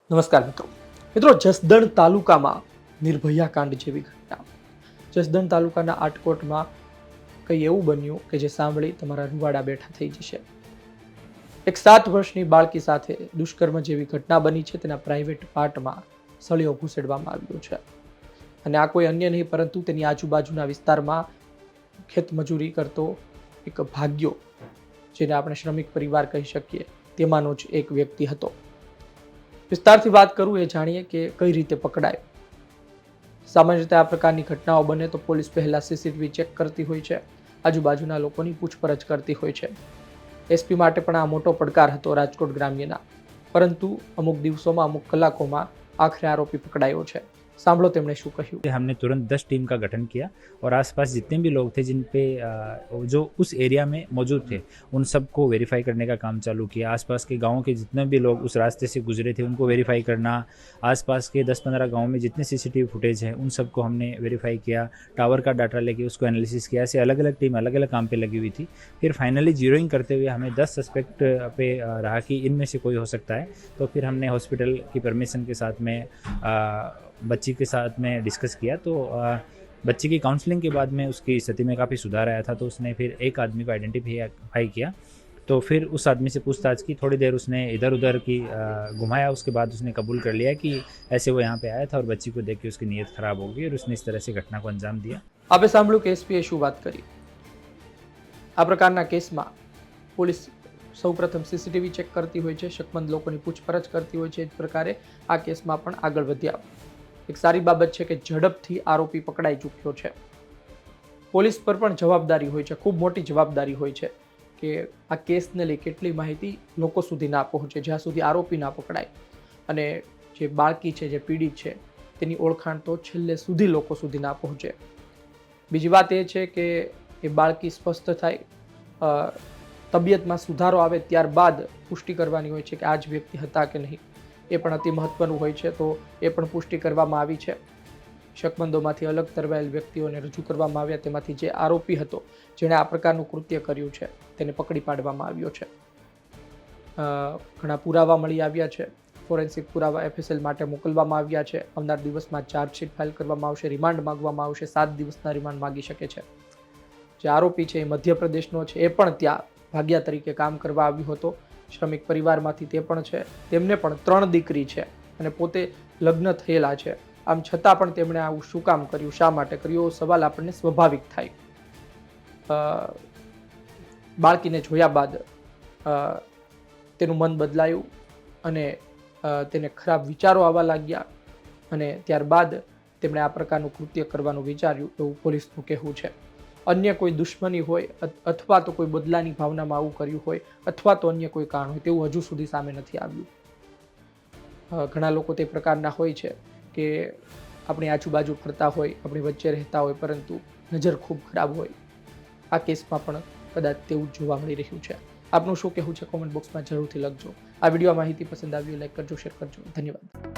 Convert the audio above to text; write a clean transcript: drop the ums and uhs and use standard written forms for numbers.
નમસ્કાર મિત્રો જસદણ તાલુકામાં નિર્ભયા કાંડ જેવી ઘટના. જસદણ તાલુકાના આટકોટમાં કંઈ એવું બન્યું કે જે સાંભળી તમારા રૂવાડા બેઠા થઈ જશે. એક 7 વર્ષની બાળકી સાથે દુષ્કર્મ જેવી ઘટના બની છે. તેના પ્રાઇવેટ પાર્ટમાં સળિયો ઘૂસેડવામાં આવ્યો છે અને આ કોઈ અન્ય નહીં પરંતુ તેની આજુબાજુના વિસ્તારમાં ખેતમજૂરી કરતો એક ભાગ્યો, જેને આપણે શ્રમિક પરિવાર કહી શકીએ, તેમાંનો જ એક વ્યક્તિ હતો. વિસ્તારથી વાત કરું એ જાણીએ કે કઈ રીતે પકડાયો. સામાન્ય રીતે આ પ્રકારની ઘટનાઓ બને તો પોલીસ પહેલા સીસીટીવી ચેક કરતી હોય છે, આજુબાજુના લોકોની પૂછપરછ કરતી હોય છે. એસપી માટે પણ આ મોટો પડકાર હતો રાજકોટ ગ્રામ્યના, પરંતુ અમુક દિવસોમાં અમુક કલાકોમાં આખરે આરોપી પકડાયો છે. સાંભળો તેમણે શું કહ્યું. हमने तुरंत 10 टीम का गठन किया और आसपास जितने भी लोग थे जिन पे जो उस एरिया में मौजूद थे उन सबको वेरीफाई करने का काम चालू किया। आसपास के गांवों के जितने भी लोग उस रास्ते से गुजरे थे उनको वेरीफाई करना, आसपास के 10-15 गांव में जितने सीसीटीवी फुटेज हैं उन सबको हमने वेरीफाई किया, टावर का डाटा लेके उसको एनालिसिस किया। ऐसे अलग अलग टीम अलग अलग काम पे लगी हुई थी। फिर फाइनली जीरोइंग करते हुए हमें 10 सस्पेक्ट पे रहा कि इनमें से कोई हो सकता है। तो फिर हमने हॉस्पिटल की परमिशन के साथ में बच्ची के साथ में डिस्कस किया। तो बच्ची की काउंसलिंग के बाद में उसकी स्थिति में काफ़ी सुधार आया था। तो उसने फिर एक आदमी को आइडेंटिफाई किया। तो फिर उस आदमी से पूछताछ की, थोड़ी देर उसने इधर उधर की घुमाया। उसके बाद उसने कबूल कर लिया कि ऐसे वो यहाँ पे आया था और बच्ची को देख के उसकी नीयत ख़राब हो गई और उसने इस तरह से घटना को अंजाम दिया। આપે સાંભળ્યું કે એસપીએ શું વાત કરી. આ પ્રકારના કેસમાં પોલીસ સૌપ્રથમ સીસીટીવી ચેક કરતી હોય છે, શકમંદ લોકોની પૂછપરછ કરતી હોય છે. એ જ પ્રકારે આ કેસમાં પણ આગળ વધ્યા. એક સારી બાબત છે કે ઝડપથી આરોપી પકડાઈ ચૂક્યો છે. પોલીસ પર પણ જવાબદારી હોય છે, ખૂબ મોટી જવાબદારી હોય છે કે આ કેસને લઈ કેટલી માહિતી લોકો સુધી ના પહોંચે જ્યાં સુધી આરોપી ના પકડાય. અને જે બાળકી છે, જે પીડિત છે, તેની ઓળખાણ તો છેલ્લે સુધી લોકો સુધી ના પહોંચે. બીજી વાત એ છે કે એ બાળકી સ્વસ્થ થાય, તબિયતમાં સુધારો આવે ત્યારબાદ પુષ્ટિ કરવાની હોય છે કે આ જ વ્યક્તિ હતા કે નહીં. એ પણ અતિ મહત્વનું હોય છે. તો એ પણ પુષ્ટિ કરવામાં આવી છે. શકમંદોમાંથી અલગ તરવાયેલ વ્યક્તિઓને રજૂ કરવામાં આવ્યા. તેમાંથી જે આરોપી હતો, જેણે આ પ્રકારનું કૃત્ય કર્યું છે, તેને પકડી પાડવામાં આવ્યો છે. ઘણા પુરાવા મળી આવ્યા છે. ફોરેન્સિક પુરાવા FSL માટે મોકલવામાં આવ્યા છે. આવનાર દિવસમાં ચાર્જશીટ ફાઇલ કરવામાં આવશે, રિમાન્ડ માંગવામાં આવશે. 7 દિવસના રિમાન્ડ માંગી શકે છે. જે આરોપી છે એ મધ્યપ્રદેશનો છે. એ પણ ત્યાં ભાગ્યા તરીકે કામ કરવા આવ્યો હતો. શ્રમિક પરિવારમાંથી તે પણ છે. તેમને પણ 3 દીકરી છે અને પોતે લગ્ન થયેલા છે. આમ છતાં પણ તેમણે આવું શું કામ કર્યું, શા માટે કર્યું, એવો સવાલ આપણને સ્વાભાવિક થાય. બાળકીને જોયા બાદ તેનું મન બદલાયું અને તેને ખરાબ વિચારો આવવા લાગ્યા અને ત્યારબાદ તેમણે આ પ્રકારનું કૃત્ય કરવાનું વિચાર્યું, એવું પોલીસનું કહેવું છે. અન્ય કોઈ દુશ્મની હોય અથવા તો કોઈ બદલાની ભાવનામાં આવું કર્યું હોય અથવા તો અન્ય કોઈ કારણ હોય તેવું હજુ સુધી સામે નથી આવ્યું. ઘણા લોકો તે પ્રકારના હોય છે કે આપણી આજુબાજુ ફરતા હોય, આપણી વચ્ચે રહેતા હોય, પરંતુ નજર ખૂબ ખરાબ હોય. આ કેસમાં પણ કદાચ તેવું જ જોવા મળી રહ્યું છે. આપનું શું કહેવું છે કોમેન્ટ બોક્સમાં જરૂરથી લખજો. આ વિડીયો માહિતી પસંદ આવી લાઈક કરજો, શેર કરજો. ધન્યવાદ.